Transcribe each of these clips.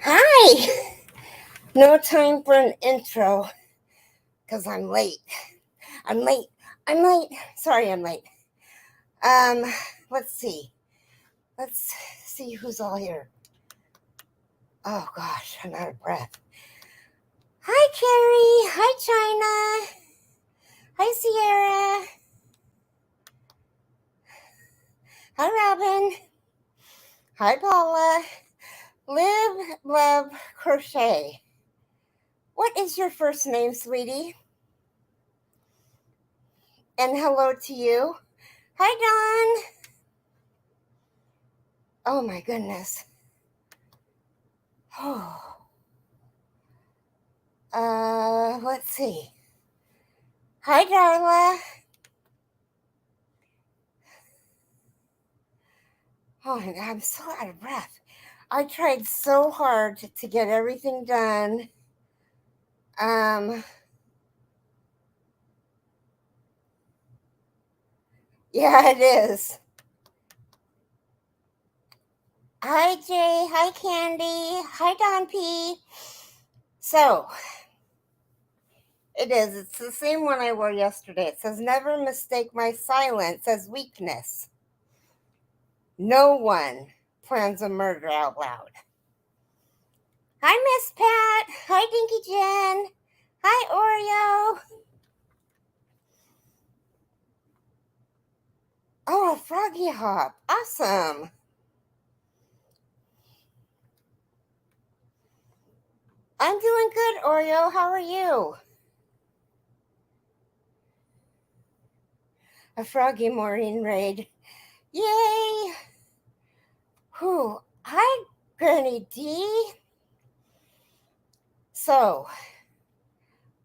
Hi! No time for an intro because I'm late. I'm late. I'm late. Sorry, I'm late. Um, let's see. Let's see who's all here. Oh gosh, I'm out of breath. Hi, Keri. Hi, China. Hi, Sierra. Hi, Robin. Hi, Paula. Live, love, crochet. What is your first name, sweetie? And hello to you. Hi, Dawn. Oh my goodness. Oh. Let's see. Hi, Darla. Oh, I'm so out of breath. I tried so hard to get everything done. Yeah, it is. Hi, Jay. Hi, Candy. Hi, Don P. So, it is. It's the same one I wore yesterday. It says, never mistake my silence as weakness. No one plans a murder out loud. Hi, Miss Pat. Hi, Dinky Jen. Hi, Oreo. Oh, a froggy hop. Awesome. I'm doing good, Oreo. How are you? A froggy morning raid. Yay! Whew. Hi, Granny D. So,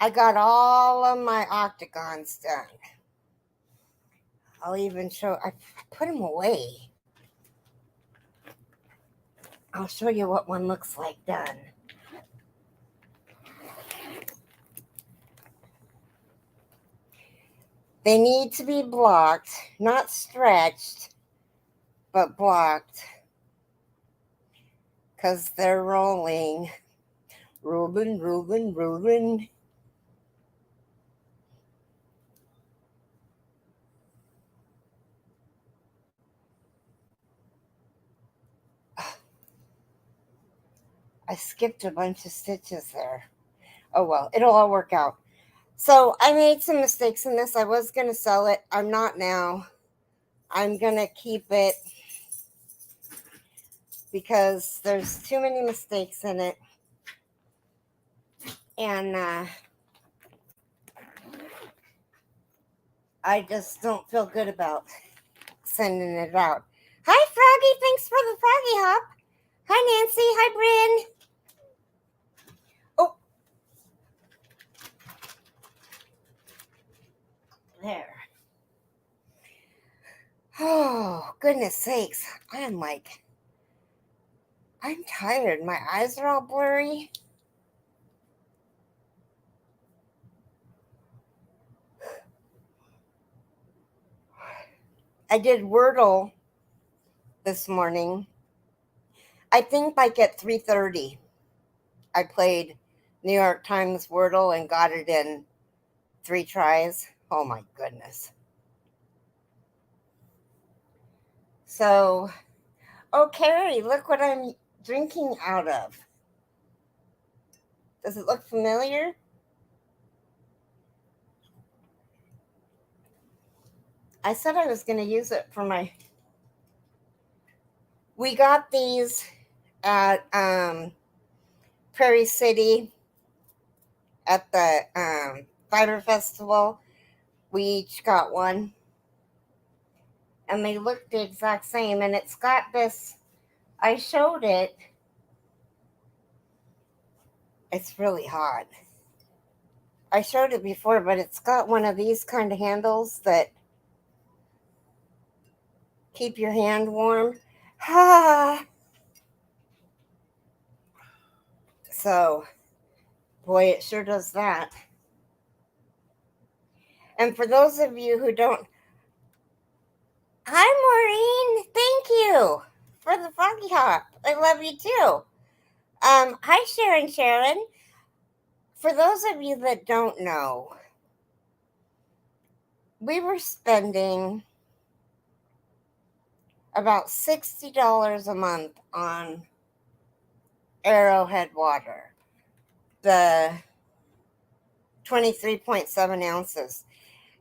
I got all of my octagons done. I'll even show, I put them away. I'll show you what one looks like done. They need to be blocked, not stretched, but blocked. Because they're rolling. Rolling, rolling, rolling. I skipped a bunch of stitches there. Oh well, it'll all work out. So I made some mistakes in this. I was going to sell it. I'm not now. I'm going to keep it because there's too many mistakes in it. And I just don't feel good about sending it out. Hi, Froggy. Thanks for the Froggy Hop. Hi, Nancy. Hi, Bryn. Oh. There. Oh, goodness sakes. I'm tired. My eyes are all blurry. I did Wordle this morning. I think like at 3:30, I played New York Times Wordle and got it in 3 tries. Oh my goodness. So, oh, Keri, look what I'm drinking out of. Does it look familiar? I said I was going to use it for my. We got these at Prairie City at the Fiber Festival. We each got one. And they look the exact same. And it's got this. I showed it. It's really hot. I showed it before, but it's got one of these kind of handles that keep your hand warm. So, boy, it sure does that. And for those of you who don't, hi, Maureen. Thank you for the froggy hop. I love you too. Hi, Sharon. For those of you that don't know, we were spending about $60 a month on Arrowhead water, the 23.7 ounces.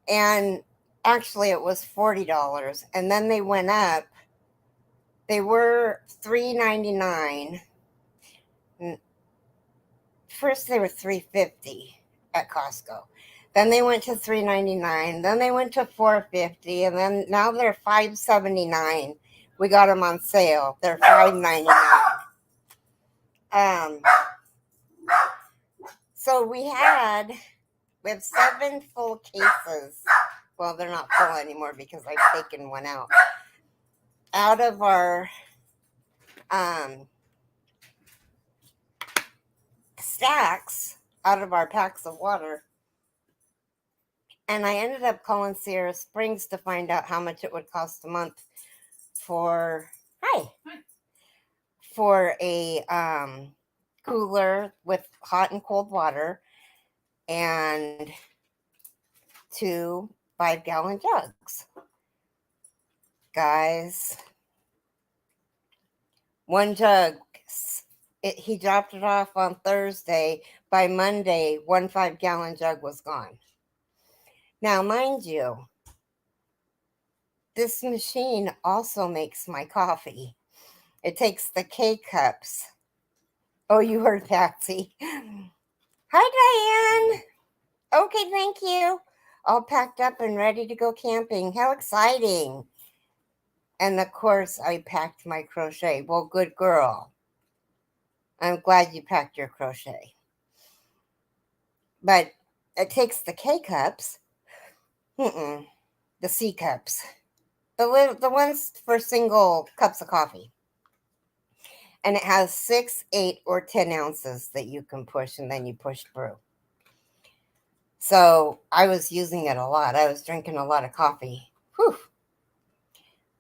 And actually, it was $40. And then they went up. They were $3.99. First, they were $3.50 at Costco. Then they went to $3.99. Then they went to $4.50, and then now they're $5.79. We got them on sale. They're $5.99. So we have 7 full cases. Well, they're not full anymore because I've taken one out of our stacks, out of our packs of water. And I ended up calling Sierra Springs to find out how much it would cost a month for a cooler with hot and cold water and 2 5-gallon jugs. Guys, one jug, he dropped it off on Thursday. By Monday, 1 5-gallon jug was gone. Now, mind you, this machine also makes my coffee. It takes the K-cups. Oh, you heard Patsy. Hi, Diane. Okay, thank you. All packed up and ready to go camping. How exciting. And of course, I packed my crochet. Well, good girl. I'm glad you packed your crochet. But it takes the K-cups. The C-cups. The ones for single cups of coffee. And it has 6, 8, or 10 ounces that you can push, and then you push through. So I was using it a lot. I was drinking a lot of coffee. Whew.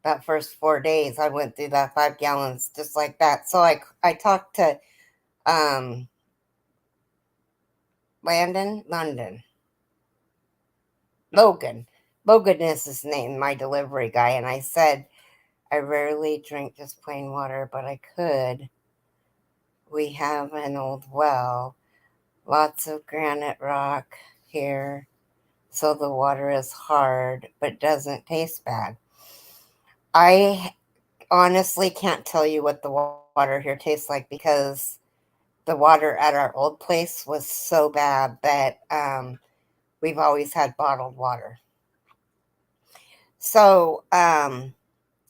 That first 4 days, I went through that 5 gallons just like that. So I talked to Logan is his name, my delivery guy. And I said, I rarely drink just plain water, but I could. We have an old well, lots of granite rock here. So the water is hard, but doesn't taste bad. I honestly can't tell you what the water here tastes like because the water at our old place was so bad that we've always had bottled water. So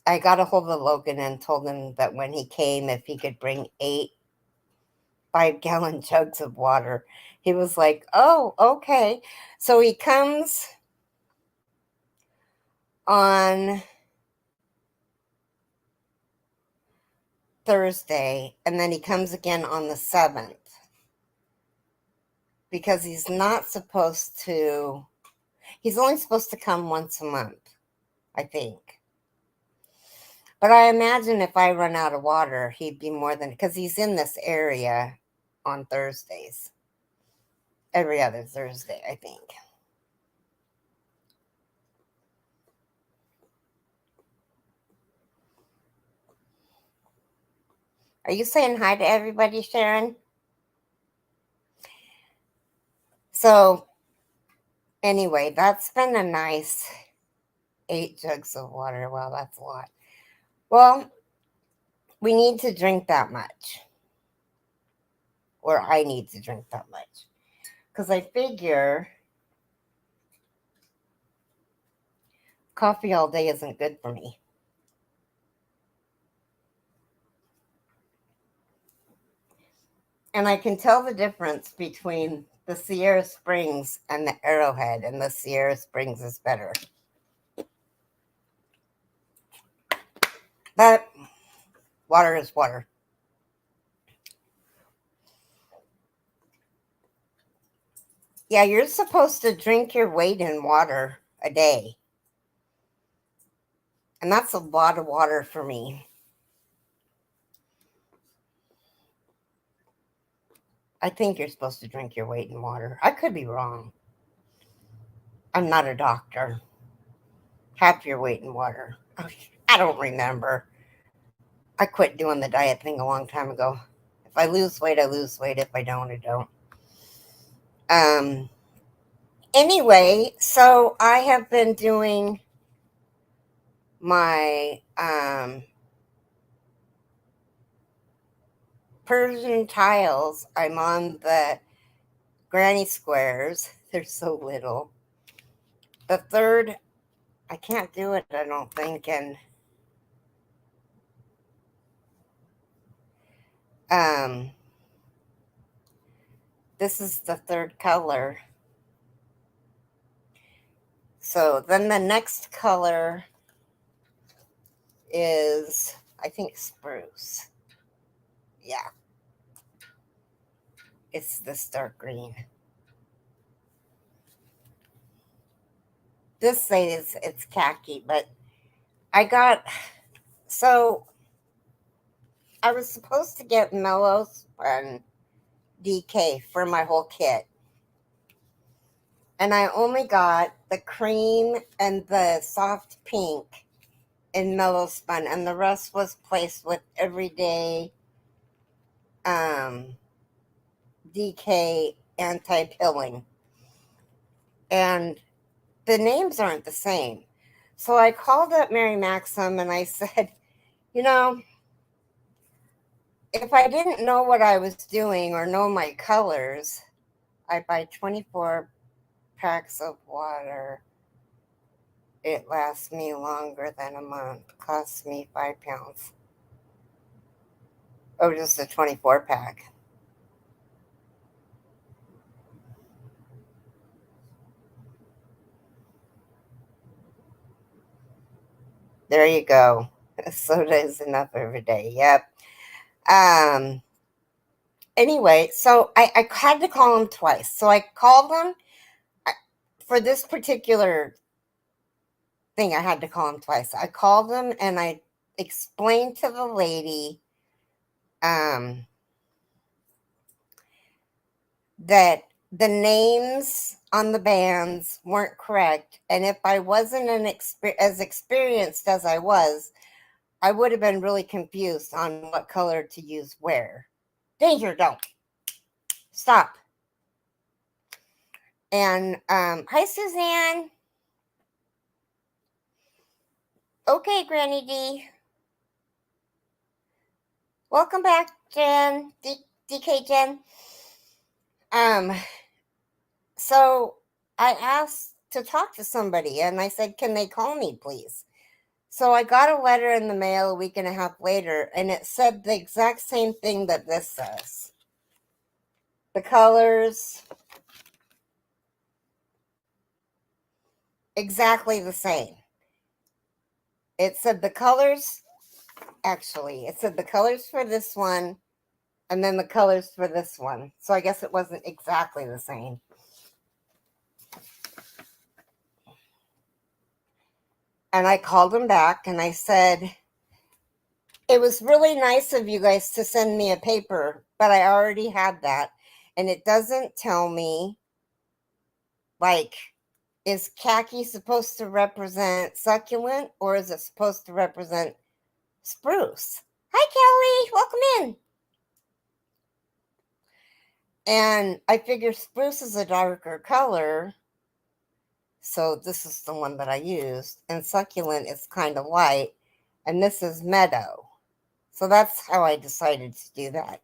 I got a hold of Logan and told him that when he came, if he could bring 8 5-gallon jugs of water. He was like, oh, okay. So he comes on Thursday, and then he comes again on the 7th because he's not supposed to, he's only supposed to come once a month, I think. But I imagine if I run out of water, he'd be more than, because he's in this area on Thursdays. Every other Thursday, I think. Are you saying hi to everybody, Sharon? So, anyway, that's been a nice 8 jugs of water. Wow, that's a lot. Well, we need to drink that much. Or I need to drink that much. Because I figure coffee all day isn't good for me. And I can tell the difference between the Sierra Springs and the Arrowhead, and the Sierra Springs is better. But water is water. Yeah, you're supposed to drink your weight in water a day. And that's a lot of water for me. I think you're supposed to drink your weight in water. I could be wrong. I'm not a doctor. Half your weight in water. I don't remember. I quit doing the diet thing a long time ago. If I lose weight, I lose weight. If I don't, I don't. Anyway, so I have been doing my Persian tiles. I'm on the granny squares. They're so little. The third, I can't do it, I don't think. And this is the third color. So then the next color is, I think, spruce. Yeah. It's this dark green. This says it's khaki, but so I was supposed to get Mellow Spun DK for my whole kit. And I only got the cream and the soft pink in Mellow Spun, and the rest was placed with everyday DK anti-pilling. And the names aren't the same. So I called up Mary Maxim and I said, if I didn't know what I was doing or know my colors, I buy 24 packs of water. It lasts me longer than a month. Costs me £5. Oh, just a 24 pack. There you go. Soda is enough every day. Yep. Anyway, so I had to call him twice. So I called him for this particular thing. I had to call him twice. I called him and I explained to the lady that the names on the bands weren't correct. And if I wasn't as experienced as I was, I would have been really confused on what color to use where. Danger, don't. Stop. And hi, Suzanne. Okay, Granny D. Welcome back, Jen. DK Jen. So I asked to talk to somebody, and I said, can they call me, please? So I got a letter in the mail a week and a half later, and it said the exact same thing that this says. The colors, exactly the same. It said the colors, it said the colors for this one, and then the colors for this one. So I guess it wasn't exactly the same. And I called him back and I said, it was really nice of you guys to send me a paper, but I already had that. And it doesn't tell me, is khaki supposed to represent succulent or is it supposed to represent spruce? Hi, Kelly. Welcome in. And I figure spruce is a darker color. So this is the one that I used. And succulent is kind of light. And this is meadow. So that's how I decided to do that.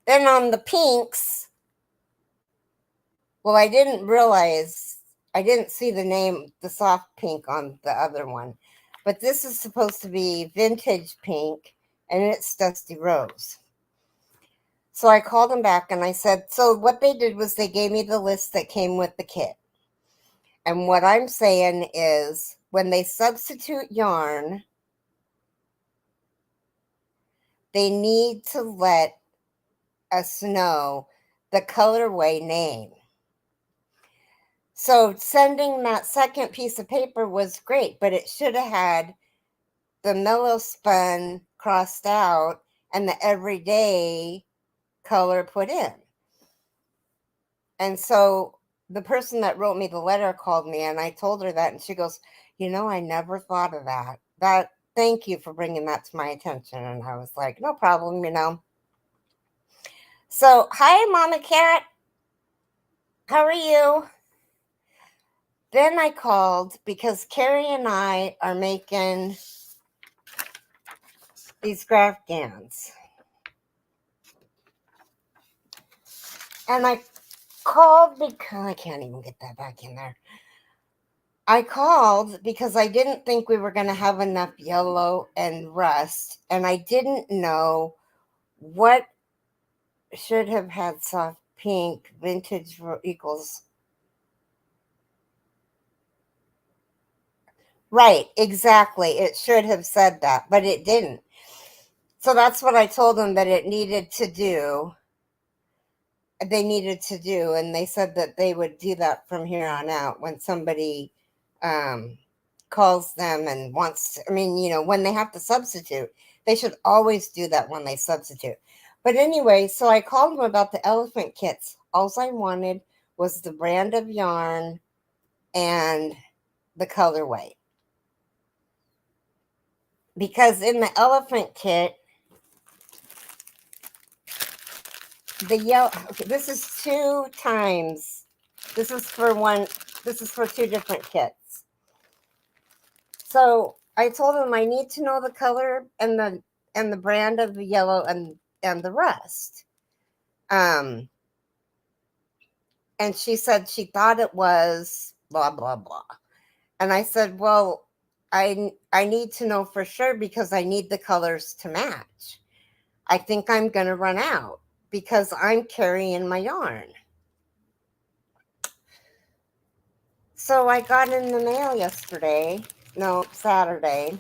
Then on the pinks, well, I didn't see the name, the soft pink on the other one. But this is supposed to be vintage pink, and it's Dusty Rose. So I called them back and I said, so what they did was they gave me the list that came with the kit. And what I'm saying is when they substitute yarn, they need to let us know the colorway name. So sending that second piece of paper was great, but it should have had the Mellow Spun crossed out and the everyday color put in. And so the person that wrote me the letter called me, and I told her that, and she goes, I never thought of that. Thank you for bringing that to my attention. And I was like, no problem. So, hi, Mama Cat. How are you? Then I called because Keri and I are making these graft gowns. And I called because I can't even get that back in there. I called because I didn't think we were going to have enough yellow and rust. And I didn't know what should have had soft pink. Vintage equals. Right, exactly. It should have said that, but it didn't. So that's what I told them that it needed to do. They needed to do, and they said that they would do that from here on out when somebody calls them and wants to, when they have to substitute, they should always do that when they substitute. But anyway, so I called them about the elephant kits. All I wanted was the brand of yarn and the colorway. Because in the elephant kit, the yellow, okay, this is 2 times. This is for two different kits. So I told them I need to know the color and the brand of the yellow and the rust. And she said she thought it was blah blah blah. And I said, well, I need to know for sure because I need the colors to match. I think I'm going to run out because I'm carrying my yarn. So I got in the mail Saturday.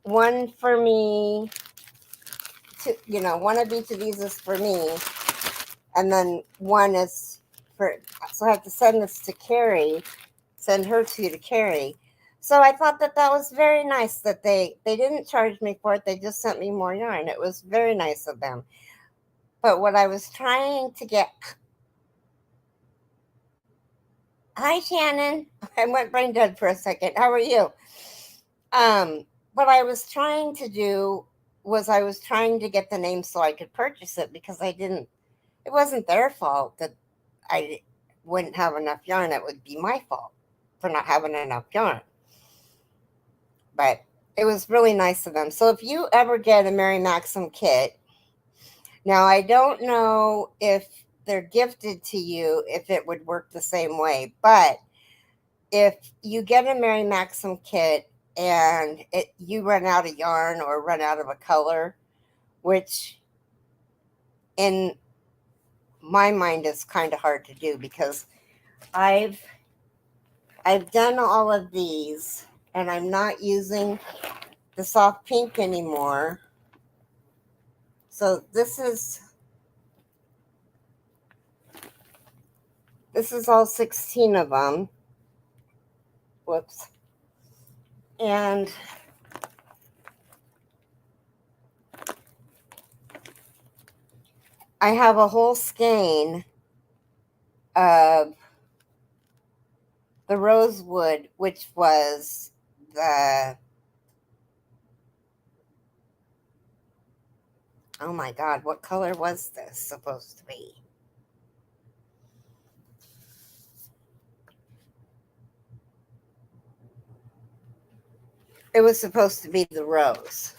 One for me, one of each of these is for me. And then one is so I have to send this to Keri, send her to Keri. So I thought that was very nice that they didn't charge me for it. They just sent me more yarn. It was very nice of them. But what I was trying to get... Hi, Shannon. I went brain dead for a second. How are you? What I was trying to do was I was trying to get the name so I could purchase it because it wasn't their fault that I wouldn't have enough yarn. It would be my fault for not having enough yarn. But it was really nice of them. So if you ever get a Mary Maxim kit, now I don't know if they're gifted to you, if it would work the same way. But if you get a Mary Maxim kit and you run out of yarn or run out of a color, which in my mind is kind of hard to do because I've done all of these and I'm not using the soft pink anymore. So this is all 16 of them. Whoops. And I have a whole skein of the rosewood, which was oh my God, what color was this supposed to be? It was supposed to be the rose.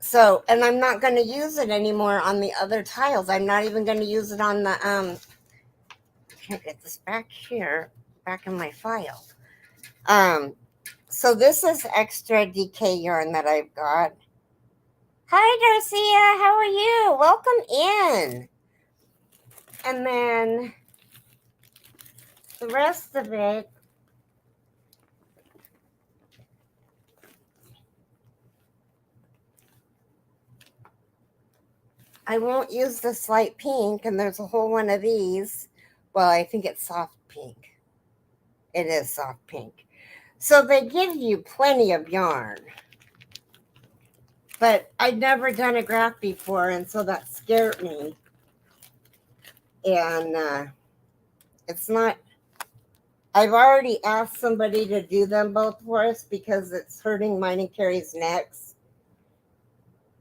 So, and I'm not going to use it anymore on the other tiles. I'm not even going to use it on the, I can't get this back here, back in my file. So this is extra DK yarn that I've got. Hi, Darcia. How are you? Welcome in. And then the rest of it, I won't use this light pink, and there's a whole one of these. Well, I think it's soft pink. It is soft pink. So they give you plenty of yarn. But I'd never done a graft before, and so that scared me. And it's not, I've already asked somebody to do them both for us because it's hurting mine and Keri's necks.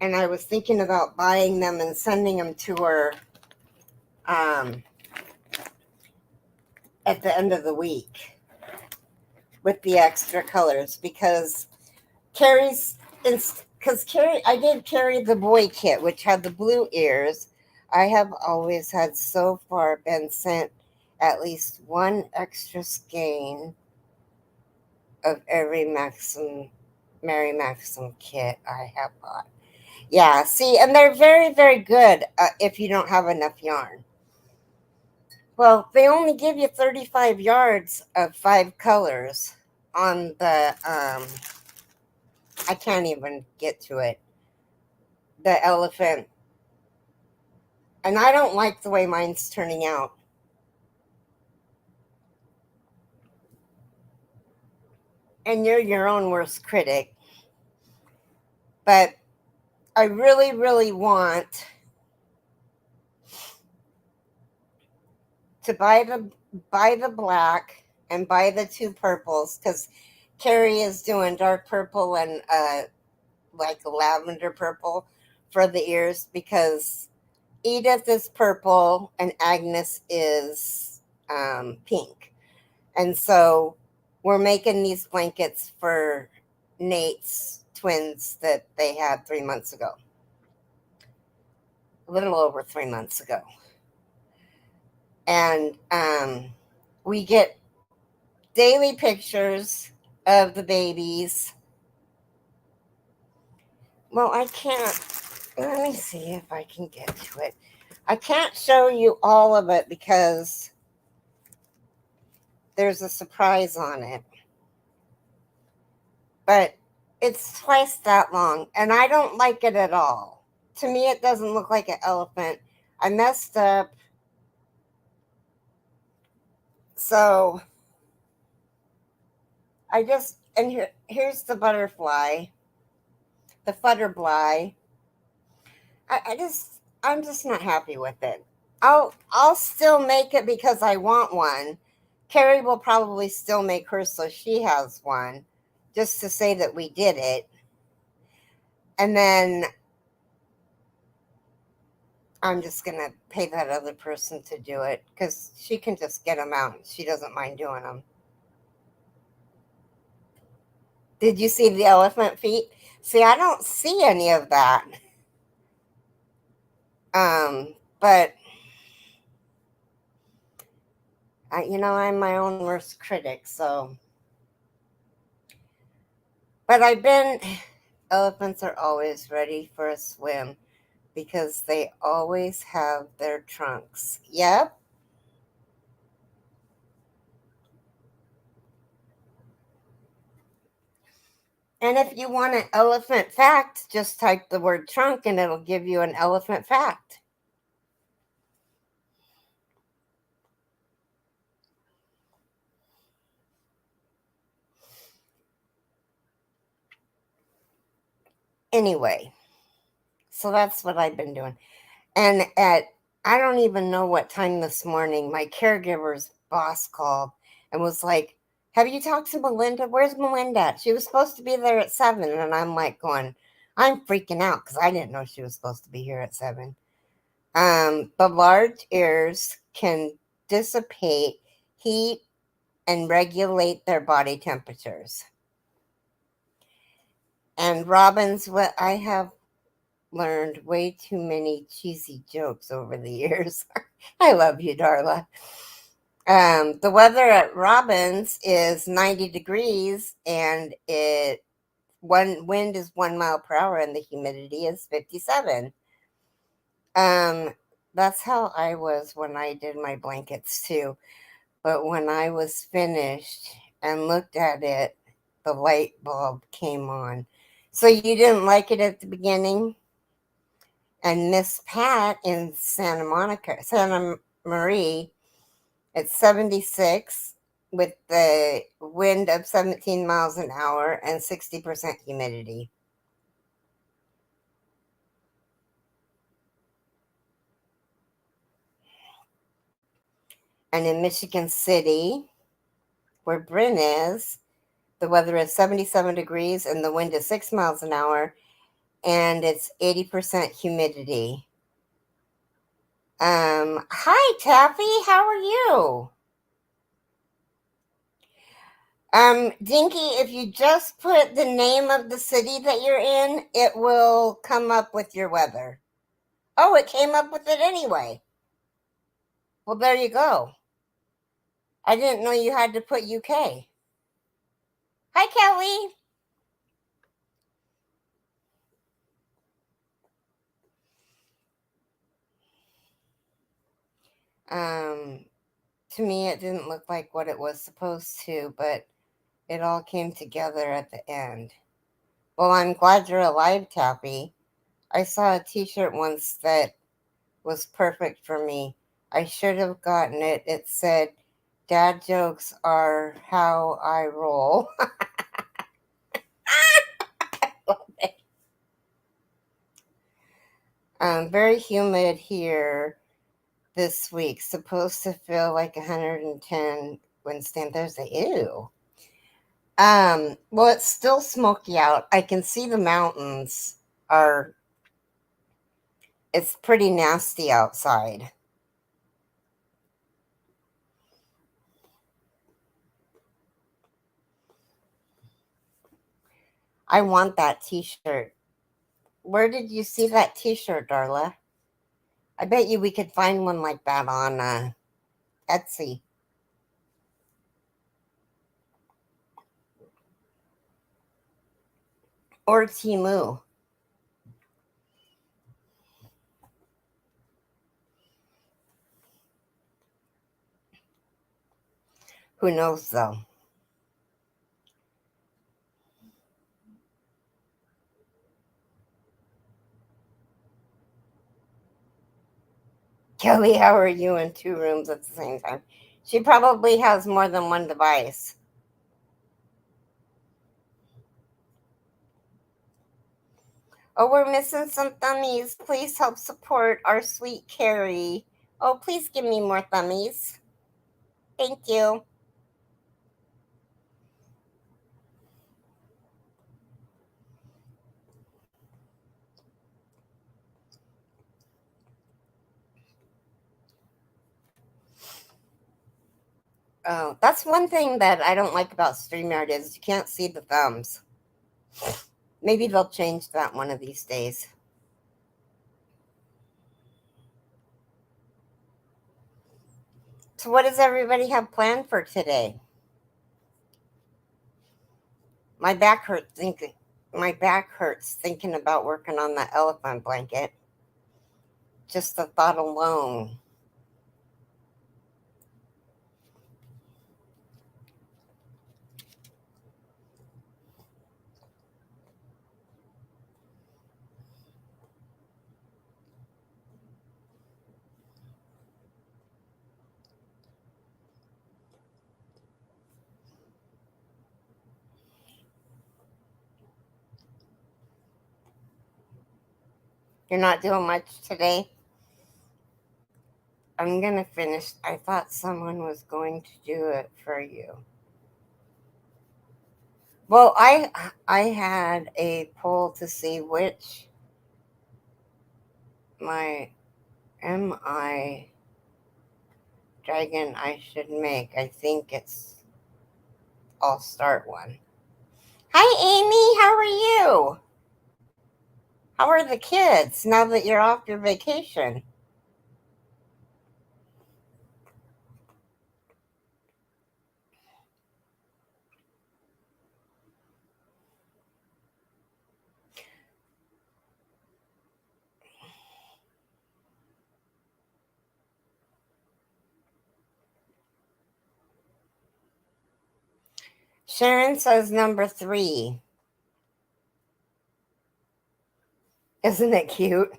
And I was thinking about buying them and sending them to her at the end of the week with the extra colors because Keri's, because Keri, I did carry the boy kit, which had the blue ears. I have always had so far been sent at least one extra skein of every Mary Maxim kit I have bought. Yeah, see, and they're very, very good if you don't have enough yarn. Well, they only give you 35 yards of 5 colors on the, I can't even get to it, the elephant. And I don't like the way mine's turning out. And you're your own worst critic. But I really, really want to buy the black and buy the 2 purples because Keri is doing dark purple and like a lavender purple for the ears because Edith is purple and Agnes is pink. And so we're making these blankets for Nate's twins that they had 3 months ago. A little over 3 months ago. And we get daily pictures of the babies. Well, I can't. Let me see if I can get to it. I can't show you all of it because there's a surprise on it. But it's twice that long, and I don't like it at all. To me, it doesn't look like an elephant. I messed up. So I just, and here's the butterfly, the futterfly. I'm just not happy with it. I'll still make it because I want one. Keri will probably still make hers so she has one, just to say that we did it. And then I'm just going to pay that other person to do it because she can just get them out. She doesn't mind doing them. Did you see the elephant feet? See, I don't see any of that. But I'm my own worst critic, so. But elephants are always ready for a swim because they always have their trunks. Yep. And if you want an elephant fact, just type the word trunk and it'll give you an elephant fact. Anyway, so that's what I've been doing. And I don't even know what time this morning, my caregiver's boss called and was like, have you talked to Melinda? Where's Melinda at? She was supposed to be there at 7. And I'm like I'm freaking out because I didn't know she was supposed to be here at 7. The large ears can dissipate heat and regulate their body temperatures. And Robin's, what I have learned way too many cheesy jokes over the years. I love you, Darla. The weather at Robin's is 90 degrees and wind is 1 mile per hour and the humidity is 57. That's how I was when I did my blankets too. But when I was finished and looked at it, the light bulb came on. So you didn't like it at the beginning? And Miss Pat in Santa Marie, it's 76 with the wind of 17 miles an hour and 60% humidity. And in Michigan City, where Bryn is, the weather is 77 degrees and the wind is 6 miles an hour, and it's 80% humidity. Hi, Taffy. How are you? Dinky, if you just put the name of the city that you're in, it will come up with your weather. Oh, it came up with it anyway. Well, there you go. I didn't know you had to put UK. Hi, Kelly. To me, it didn't look like what it was supposed to, but it all came together at the end. Well, I'm glad you're alive, Taffy. I saw a t-shirt once that was perfect for me. I should have gotten it. It said, "Dad jokes are how I roll." Very humid here this week. Supposed to feel like 110 Wednesday and Thursday. Ew. Well, it's still smoky out. I can see the mountains are, it's pretty nasty outside. I want that t-shirt. Where did you see that t-shirt, Darla? I bet you we could find one like that on Etsy. Or Temu. Who knows, though? Kelly, how are you in 2 rooms at the same time? She probably has more than one device. Oh, we're missing some thummies. Please help support our sweet Keri. Oh, please give me more thummies. Thank you. Oh, that's one thing that I don't like about StreamYard is you can't see the thumbs. Maybe they'll change that one of these days. So what does everybody have planned for today? My back hurts thinking about working on that elephant blanket. Just the thought alone. You're not doing much today? I'm going to finish. I thought someone was going to do it for you. Well, I had a poll to see which my MI dragon I should make. I think I'll start one. Hi, Amy. How are you? How are the kids now that you're off your vacation? Sharon says number 3. Isn't it cute?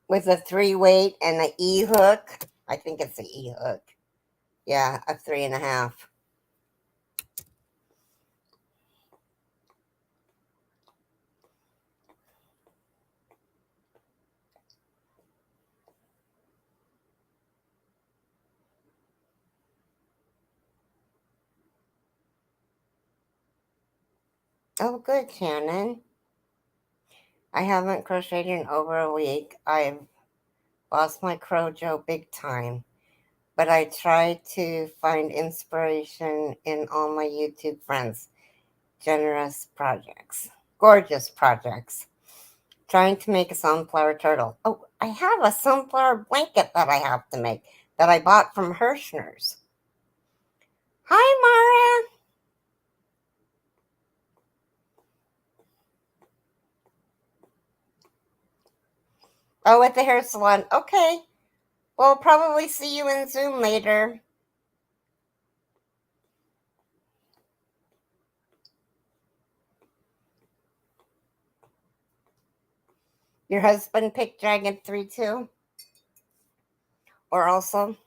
With a 3 weight and an E hook. I think it's an E hook. Yeah, a 3.5. Oh, good, Shannon. I haven't crocheted in over a week. I've lost my crojo big time. But I try to find inspiration in all my YouTube friends. Generous projects. Gorgeous projects. Trying to make a sunflower turtle. Oh, I have a sunflower blanket that I have to make that I bought from Hirschner's. Hi, Mara. Oh, at the hair salon. Okay. We'll probably see you in Zoom later. Your husband picked Dragon 3 too? Or also?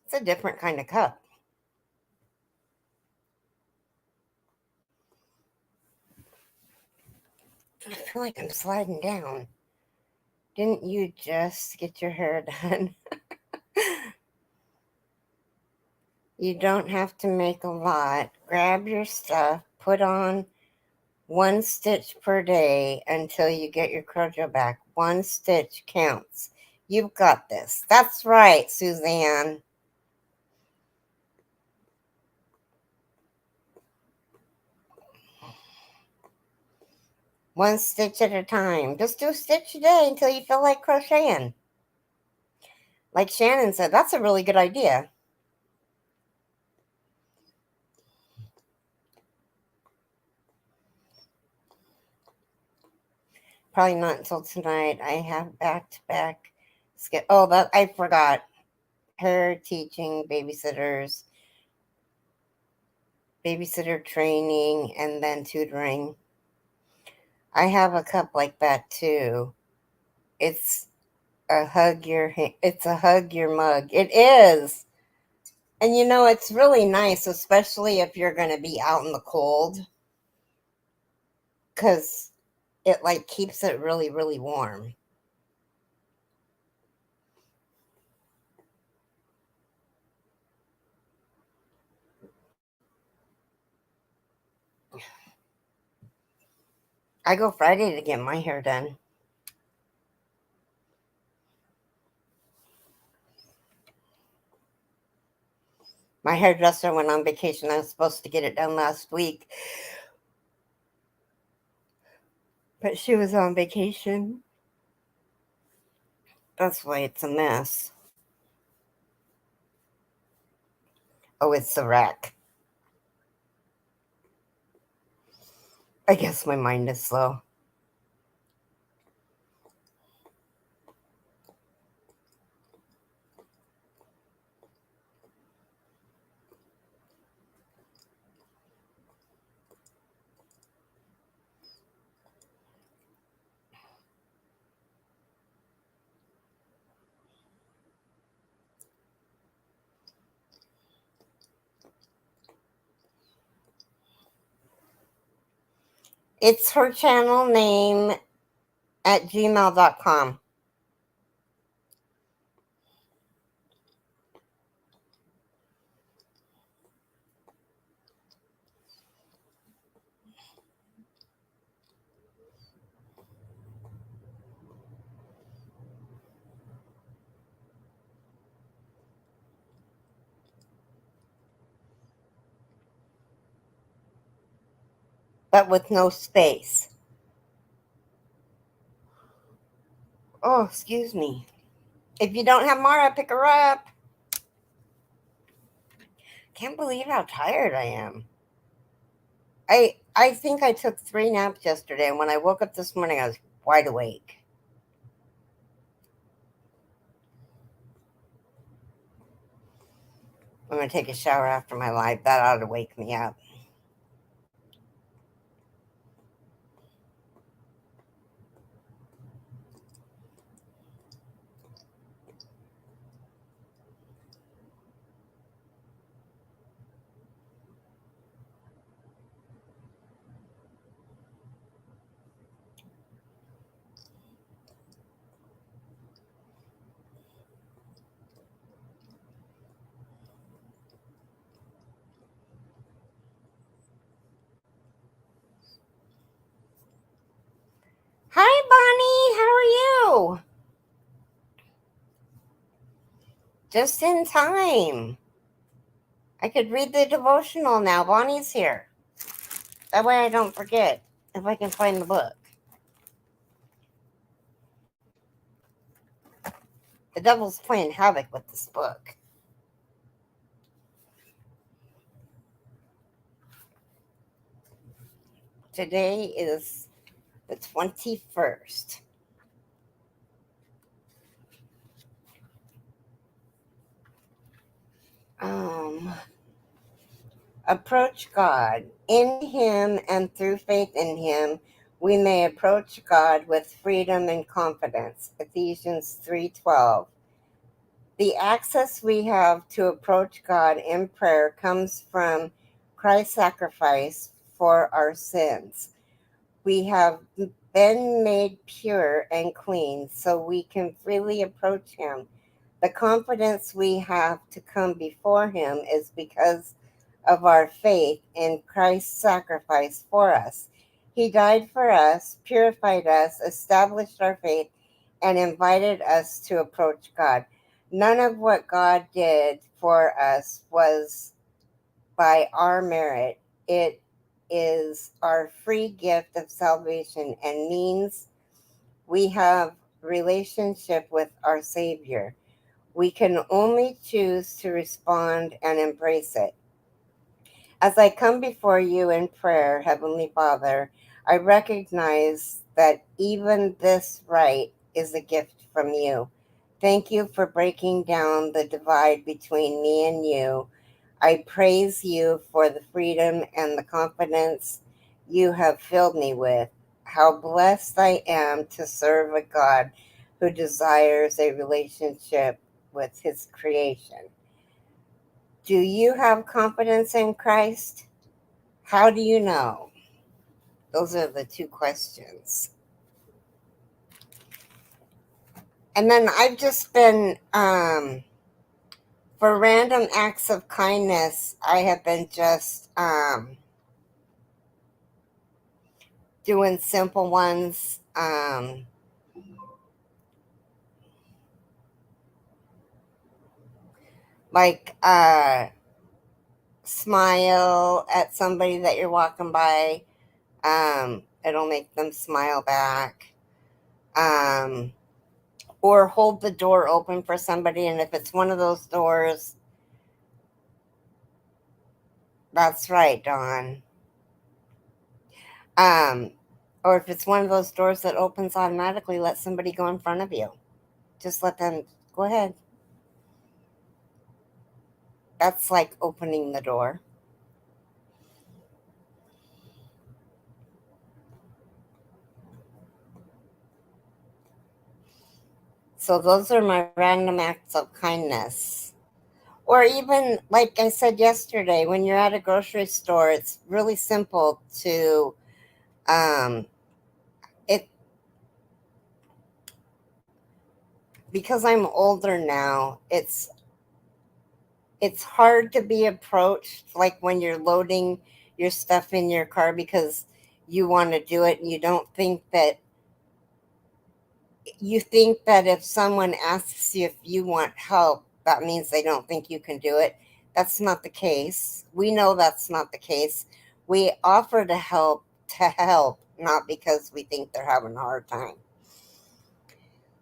It's a different kind of cup. I feel like I'm sliding down. Didn't you just get your hair done? You don't have to make a lot. Grab your stuff, put on 1 stitch per day until you get your crojo back. 1 stitch counts. You've got this. That's right, Suzanne. One stitch at a time. Just do a stitch a day until you feel like crocheting. Like Shannon said, that's a really good idea. Probably not until tonight. I have back-to-back. Oh, that I forgot. Hair teaching, babysitter training, and then tutoring. I have a cup like that too. It's a hug your mug. It is. And it's really nice, especially if you're going to be out in the cold, cuz it like keeps it really, really warm. I go Friday to get my hair done. My hairdresser went on vacation. I was supposed to get it done last week, but she was on vacation. That's why it's a mess. Oh, it's a wreck. I guess my mind is slow. It's her channel name at gmail.com. But with no space. Oh, excuse me. If you don't have Mara, pick her up. Can't believe how tired I am. I think I took 3 naps yesterday, and when I woke up this morning, I was wide awake. I'm going to take a shower after my live. That ought to wake me up. Just in time. I could read the devotional now. Bonnie's here. That way I don't forget if I can find the book. The devil's playing havoc with this book. Today is the 21st. Approach God. In Him and through faith in Him, we may approach God with freedom and confidence. Ephesians 3:12. The access we have to approach God in prayer comes from Christ's sacrifice for our sins. We have been made pure and clean so we can freely approach Him. The confidence we have to come before Him is because of our faith in Christ's sacrifice for us. He died for us, purified us, established our faith, and invited us to approach God. None of what God did for us was by our merit. It is our free gift of salvation and means we have relationship with our Savior. We can only choose to respond and embrace it. As I come before you in prayer, Heavenly Father, I recognize that even this right is a gift from you. Thank you for breaking down the divide between me and you. I praise you for the freedom and the confidence you have filled me with. How blessed I am to serve a God who desires a relationship with his creation. Do you have confidence in Christ? How do you know? Those are the two questions. And then I've just been, for random acts of kindness, I have been just doing simple ones. Like smile at somebody that you're walking by. It'll make them smile back. Or hold the door open for somebody, and if it's one of those doors, that's right, Dawn. Or if it's one of those doors that opens automatically, let somebody go in front of you. Just let them go ahead. That's like opening the door. So those are my random acts of kindness. Or even, like I said yesterday, when you're at a grocery store, it's really simple to, it, because I'm older now, it's hard to be approached, like when you're loading your stuff in your car because you want to do it and you think that if someone asks you if you want help, that means they don't think you can do it. That's not the case. We know that's not the case. We offer to help, not because we think they're having a hard time.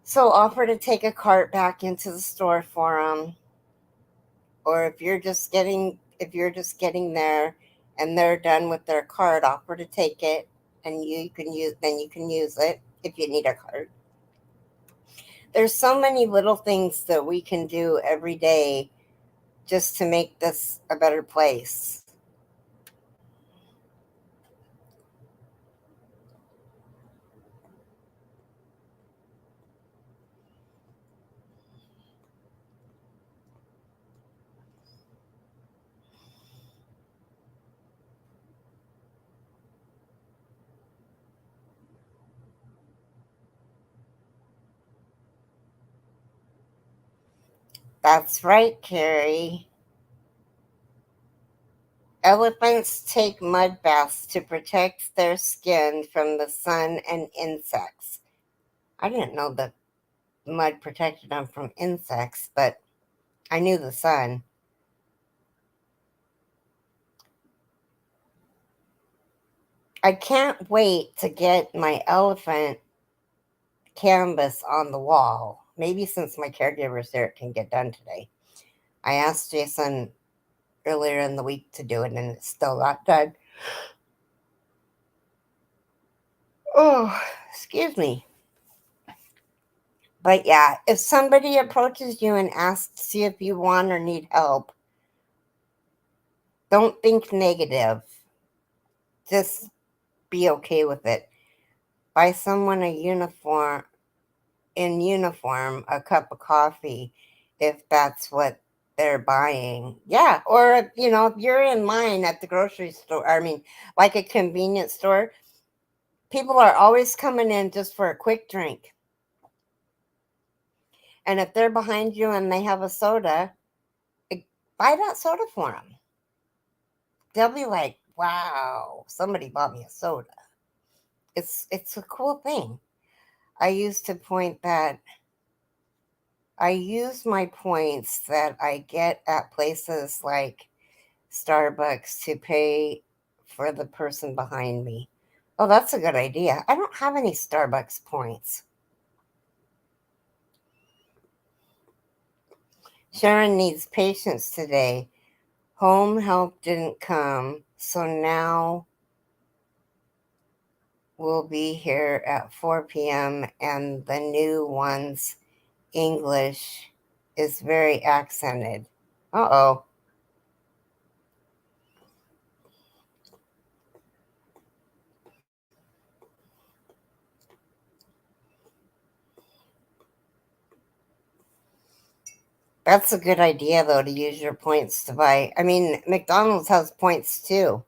So offer to take a cart back into the store for them. Or if you're just getting there and they're done with their cart, offer to take it and you can use it if you need a cart. There's so many little things that we can do every day just to make this a better place. That's right, Keri. Elephants take mud baths to protect their skin from the sun and insects. I didn't know that mud protected them from insects, but I knew the sun. I can't wait to get my elephant canvas on the wall. Maybe since my caregiver's there, it can get done today. I asked Jason earlier in the week to do it, and it's still not done. Oh, excuse me. But yeah, if somebody approaches you and asks to see if you want or need help, don't think negative. Just be okay with it. Buy someone in uniform a cup of coffee if that's what they're buying. Yeah, or if you're in line at the grocery store, like a convenience store, people are always coming in just for a quick drink. And if they're behind you and they have a soda, buy that soda for them. They'll be like, "Wow, somebody bought me a soda." It's a cool thing. I used to point that I use my points that I get at places like Starbucks to pay for the person behind me. Oh, that's a good idea. I don't have any Starbucks points. Sharon needs patience today. Home help didn't come, so now we'll be here at 4 p.m. and the new one's English is very accented. Uh-oh. That's a good idea, though, to use your points to buy. McDonald's has points too.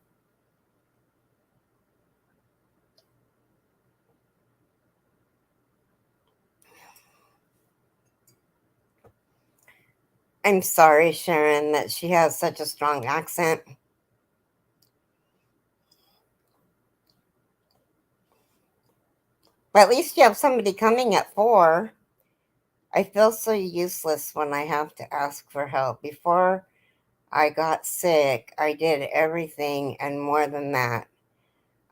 I'm sorry, Sharon, that she has such a strong accent. But at least you have somebody coming at 4. I feel so useless when I have to ask for help. Before I got sick, I did everything and more than that.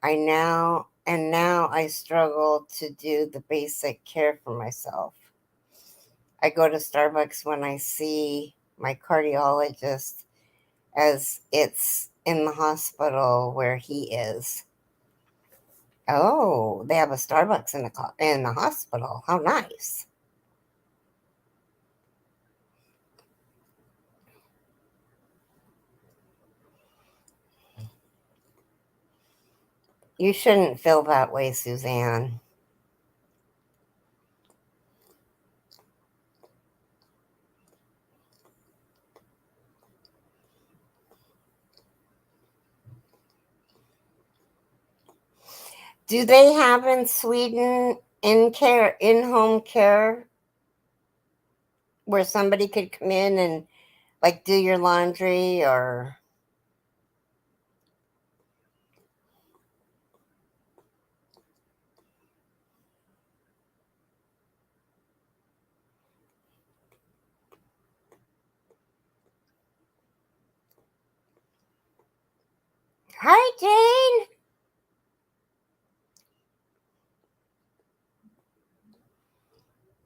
Now I struggle to do the basic care for myself. I go to Starbucks when I see my cardiologist, as it's in the hospital where he is. Oh, they have a Starbucks in the hospital. How nice. You shouldn't feel that way, Suzanne. Do they have in Sweden in-home care, where somebody could come in and like do your laundry or Hi, Jane.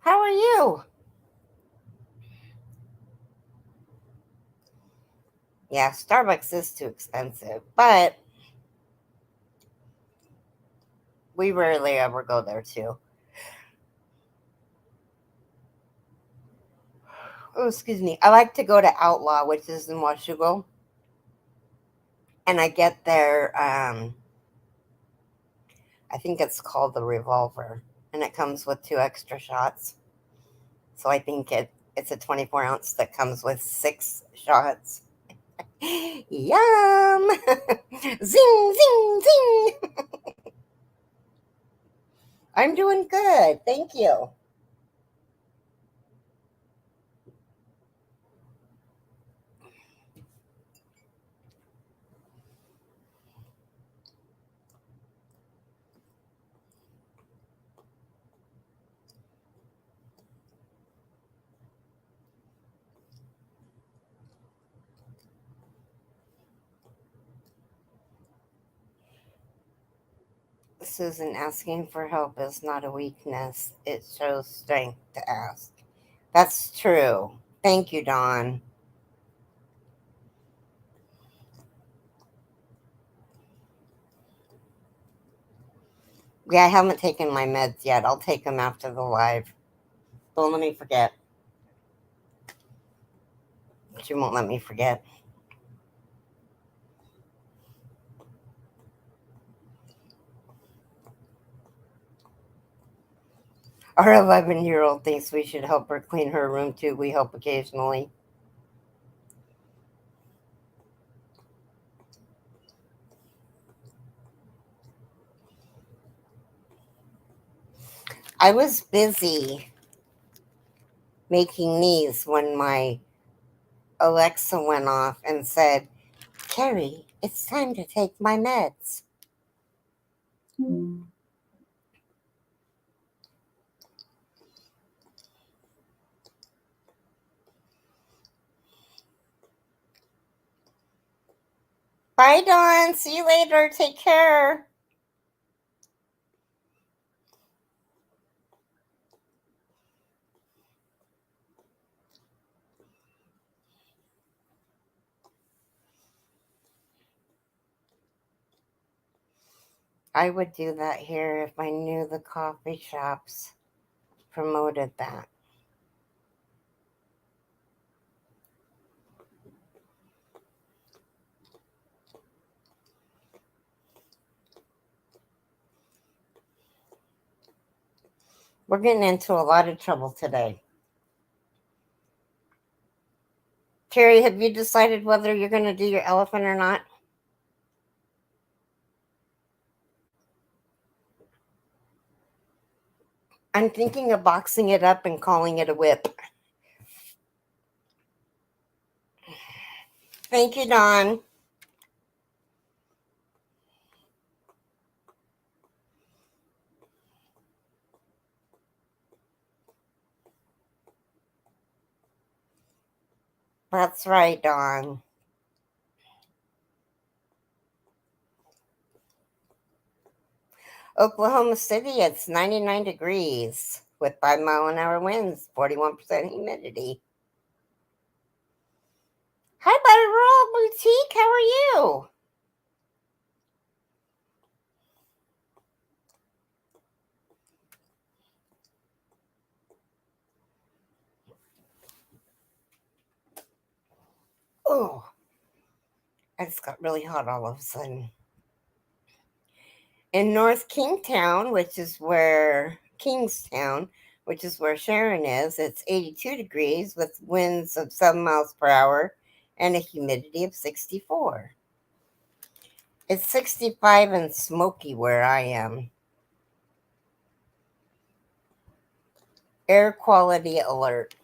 How are you? Yeah, Starbucks is too expensive, but we rarely ever go there too. Oh, excuse me. I like to go to Outlaw, which is in Washugo, and I get their I think it's called the Revolver, and it comes with 2 extra shots. So I think it's a 24 ounce that comes with 6 shots. Yum! Zing, zing, zing! I'm doing good. Thank you. Susan, asking for help is not a weakness. It shows strength to ask. That's true. Thank you, Dawn. Yeah, I haven't taken my meds yet. I'll take them after the live. Don't let me forget. She won't let me forget. Our 11-year-old thinks we should help her clean her room too. We help occasionally. I was busy making these when my Alexa went off and said, Keri, it's time to take my meds. Bye, Dawn. See you later. Take care. I would do that here if I knew the coffee shops promoted that. We're getting into a lot of trouble today. Keri, have you decided whether you're going to do your elephant or not? I'm thinking of boxing it up and calling it a whip. Thank you, Dawn. That's right, Dawn. Oklahoma City, it's 99 degrees with 5-mile-an-hour winds, 41% humidity. Hi, Butterroll Boutique. How are you? Oh, I just got really hot all of a sudden. In North Kingstown, which is where Sharon is, it's 82 degrees with winds of 7 miles per hour and a humidity of 64. It's 65 and smoky where I am. Air quality alert.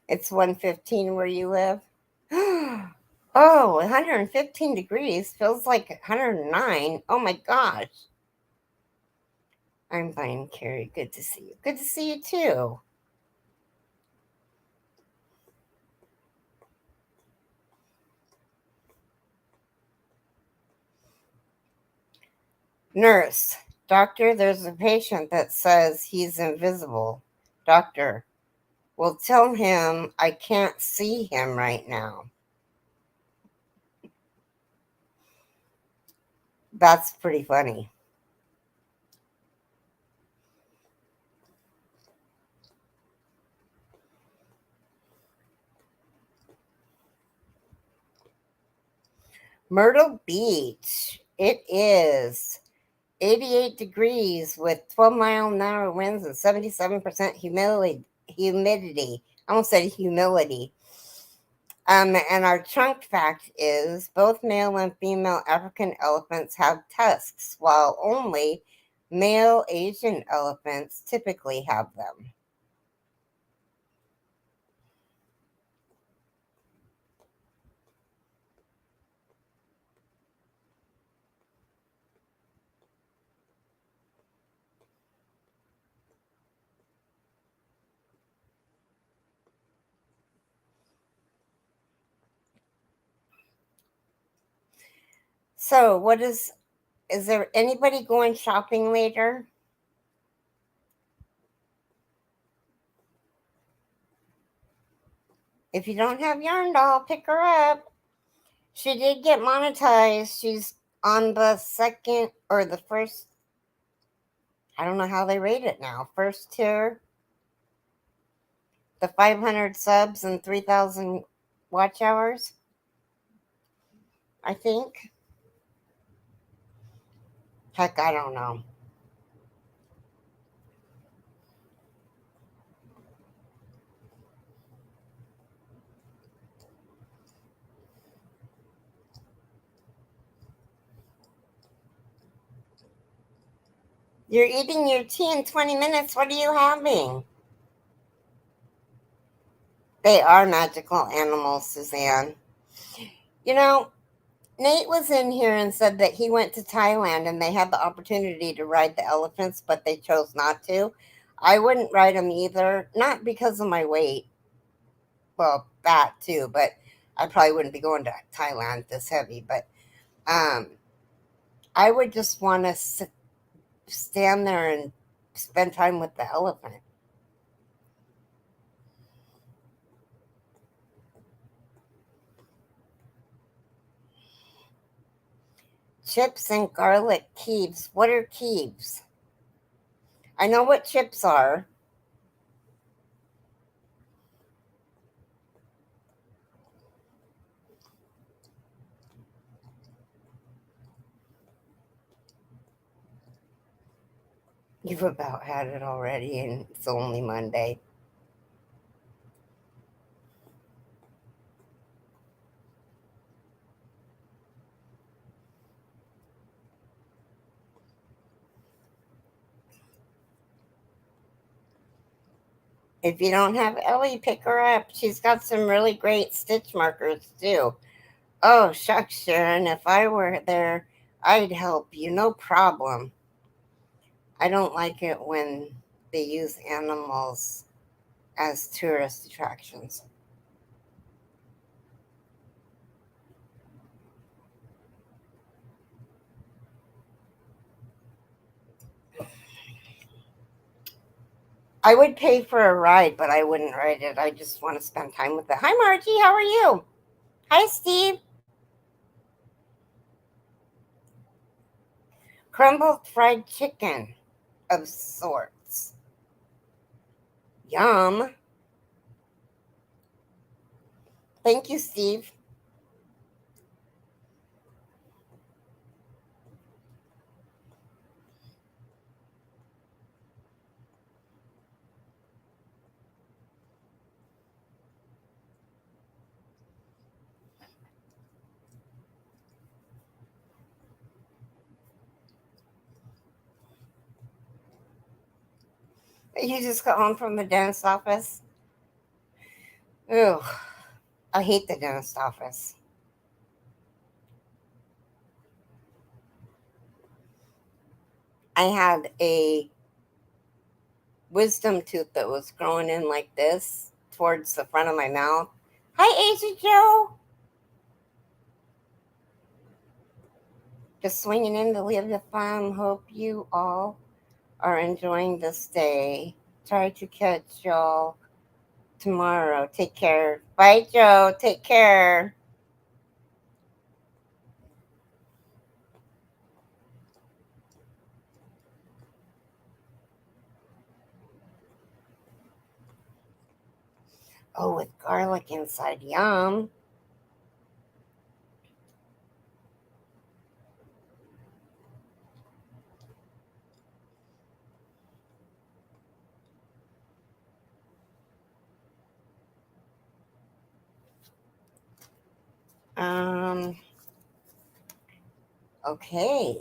It's 115 where you live. Oh, 115 degrees feels like 109. Oh my gosh. I'm fine, Keri. Good to see you. Good to see you too. Nurse, doctor, there's a patient that says he's invisible. Doctor, well, tell him I can't see him right now. That's pretty funny. Myrtle Beach, it is 88 degrees with 12-mile-an-hour winds and 77% humidity. I almost said humility. And our trunk fact is both male and female African elephants have tusks, while only male Asian elephants typically have them. So, is there anybody going shopping later? If you don't have Yarn Doll, pick her up. She did get monetized. She's on the second or the first, I don't know how they rate it now. First tier, the 500 subs and 3,000 watch hours, I think. Heck, I don't know. You're eating your tea in 20 minutes. What are you having? They are magical animals, Suzanne. You know, Nate was in here and said that he went to Thailand and they had the opportunity to ride the elephants, but they chose not to. I wouldn't ride them either, not because of my weight. Well, that too, but I probably wouldn't be going to Thailand this heavy. But um, I would just want to stand there and spend time with the elephant. Chips and garlic keeps. What are keeps? I know what chips are. You've about had it already, and it's only Monday. If you don't have Ellie, pick her up. She's got some really great stitch markers, too. Oh, shucks, Sharon. If I were there, I'd help you. No problem. I don't like it when they use animals as tourist attractions. I would pay for a ride, but I wouldn't ride it. I just want to spend time with it. Hi, Margie. How are you? Hi, Steve. Crumbled fried chicken of sorts. Yum. Thank you, Steve. You just got home from the dentist office? Ooh, I hate the dentist office. I had a wisdom tooth that was growing in like this towards the front of my mouth. Hi, Asia Joe. Just swinging in to live the fun. Hope you all are enjoying this day. Try to catch y'all tomorrow. Take care. Bye, Joe. Take care. Oh, with garlic inside. Yum. Um, okay.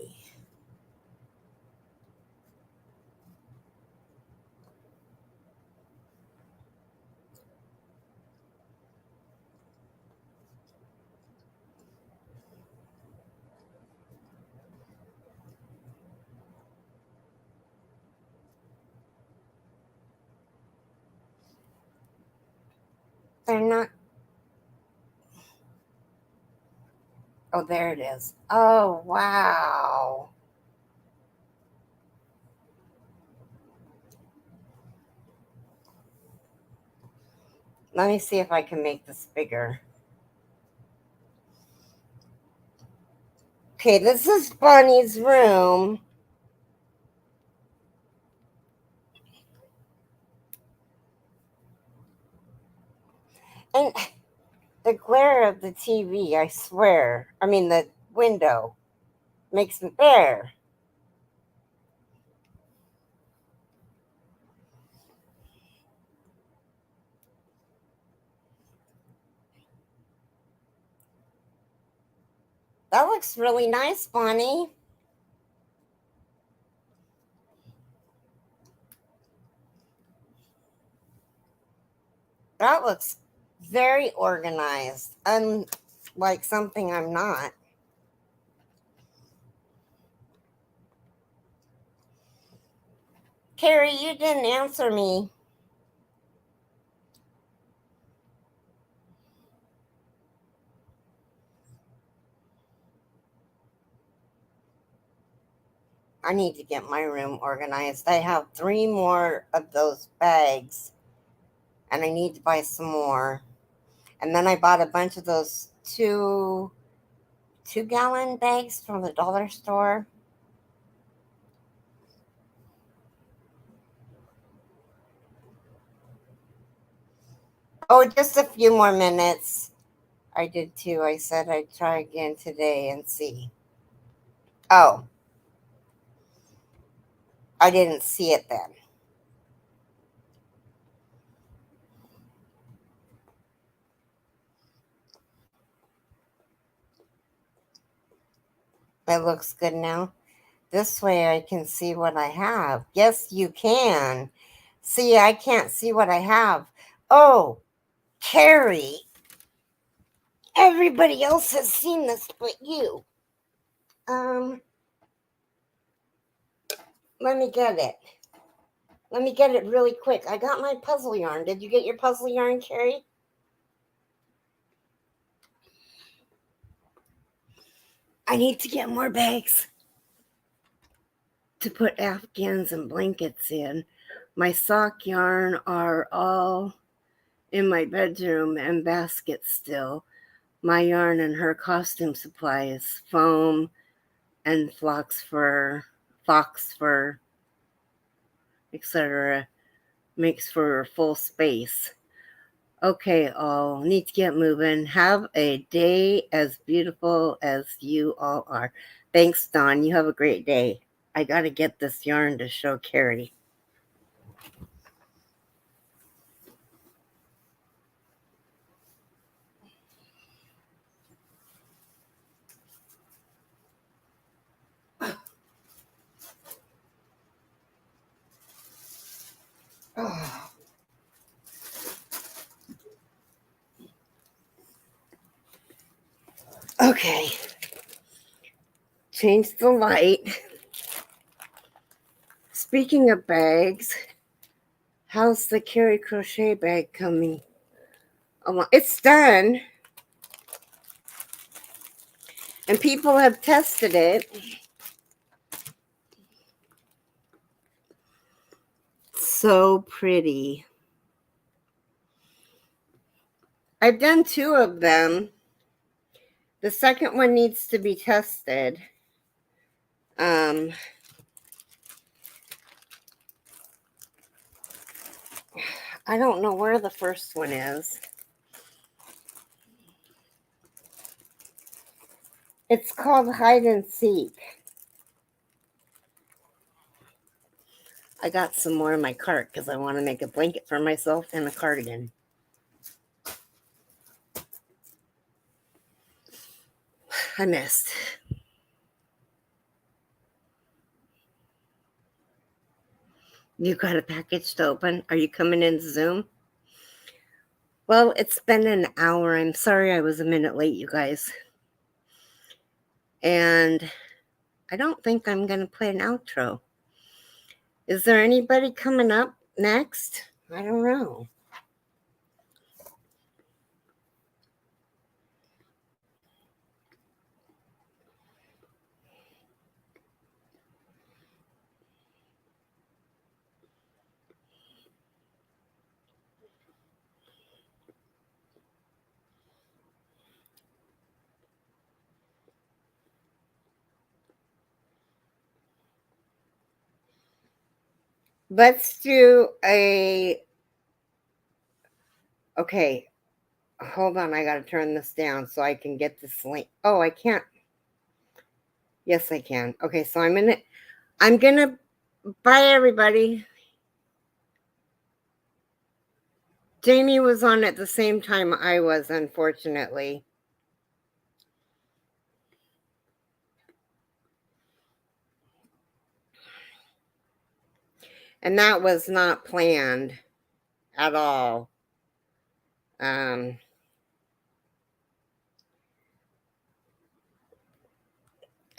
They're not. Oh, there it is. Oh, wow. Let me see if I can make this bigger. Okay, this is Bonnie's room. And the glare of the TV, I swear. I mean, the window makes me there. That looks really nice, Bonnie. That looks very organized, unlike something I'm not. Keri, you didn't answer me. I need to get my room organized. I have 3 more of those bags, and I need to buy some more. And then I bought a bunch of those 2-gallon bags from the dollar store. Oh, just a few more minutes. I did too. I said I'd try again today and see. Oh, I didn't see it then. It looks good now. This way I can see what I have. Yes, you can. See, I can't see what I have. Oh, Keri. Everybody else has seen this but you. Um, let me get it. Let me get it really quick. I got my puzzle yarn. Did you get your puzzle yarn, Keri? I need to get more bags to put afghans and blankets in. My sock yarn are all in my bedroom and baskets still. My yarn and her costume supplies, foam and fox fur, etc. makes for full space. Okay, all need to get moving. Have a day as beautiful as you all are. Thanks, Dawn. You have a great day. I got to get this yarn to show Keri. Oh. Okay. Change the light. Speaking of bags, how's the Keri crochet bag coming? It's done. And people have tested it. So pretty. I've done 2 of them. The second one needs to be tested. I don't know where the first one is. It's called Hide and Seek. I got some more in my cart because I want to make a blanket for myself and a cardigan. I missed. You got a package to open? Are you coming in Zoom? Well, it's been an hour. I'm sorry I was a minute late, you guys. And I don't think I'm going to play an outro. Is there anybody coming up next? I don't know. Let's do a... Okay. Hold on. I got to turn this down so I can get this link. Oh, I can't. Yes, I can. Okay, so I'm gonna bye, everybody. Jamie was on at the same time I was, unfortunately. And that was not planned at all.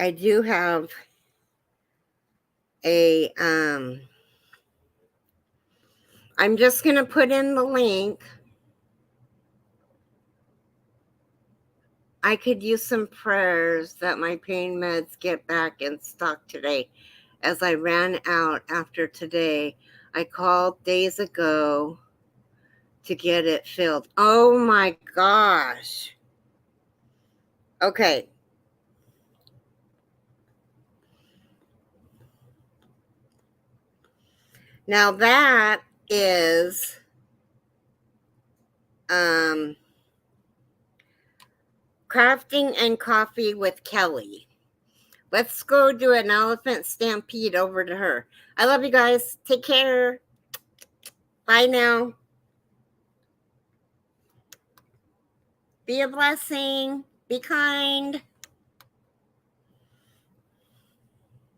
I do have a, I'm just going to put in the link. I could use some prayers that my pain meds get back in stock today, as I ran out after today. I called days ago to get it filled. Oh my gosh. Okay. Now that is crafting and coffee with Kelly. Let's go do an elephant stampede over to her. I love you guys. Take care. Bye now. Be a blessing. Be kind.